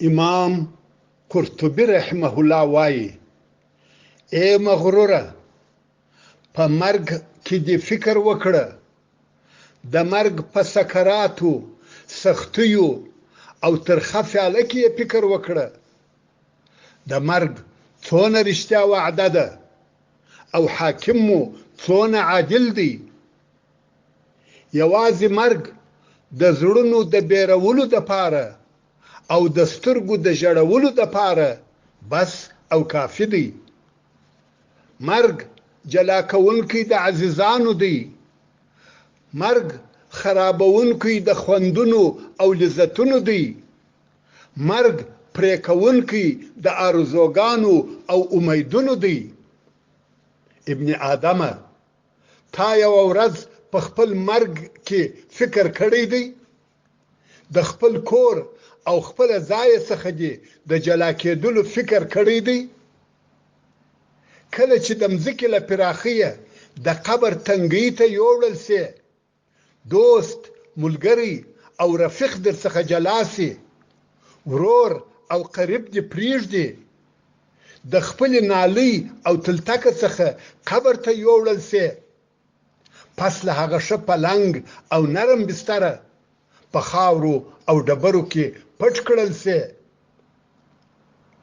امام قرطبي رحمه الله وایي اے مغروره په مرګ کې دې فکر وکړه د مرګ په سکراتو سختیو او ترخه فعله کې فکر وکړه د مرګ څونه رښتیا وعده ده او حاکم مو څونه عادل دی یوازې مرګ د زړونو د بیرولو د پاره او د سترګو د جړولو د پاره بس او کافی دی مرګ جلا کونکي د عزیزانو دی مرګ خرابونکي د خوندونو او لذتونو دی مرګ پرې کونکي د ارزوګانو او امیدونو دی ابن آدم تا یو ورځ په خپل مرګ کې فکر کړی دی د خپل کور او خپل ځای څخه دی د جلا کېدلو فکر کړی دی کله چې د مځکې له پراخیه د قبر تنګۍ ته یوړل سي دوست ملګری او رفیق در څخه جلا سي ورور او قریب دی پریږدي د خپل نالۍ او تلتکه څخه قبر ته یوړل سي پس له هغه ښه پلنګ او نرم بستره په خاورو او ډبرو کې پټ کړل سي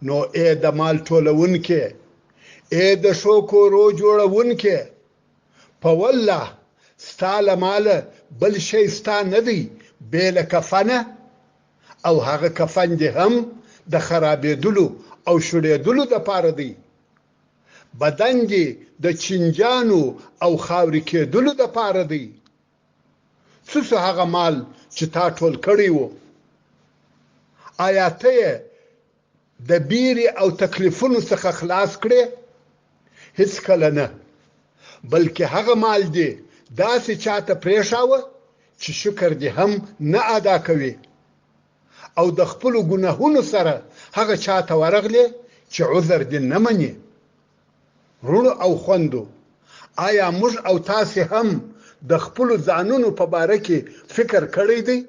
نو اې د مال ټولونکې اې د شو کورو جوړونکې په والله ستا له ماله بل شی ستا نه دی بې له کفنه او هغه کفن دې هم د خرابېدلو او شړېدلو دپاره دی بدن دې د چینجانو او خاورې کېدلو دپاره دی څه شو هغه مال چې تا ټول کړی و آیا ته یې د بیرې او تکلیفونو څخه خلاص کړې هیڅ کله نه بلکې هغه مال دې داسې چاته پرېښاوه چې شکر دې هم نه ادا کوي او د خپلو ګناهونو سره هغه چاته ورغلې چې عذر دې نه مني وروڼو او خوندو آیا موږ او تاسې هم د خپلو ځانونو په باره کې فکر کړی دی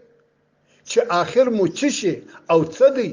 چې آخر مو څه شي او څه دی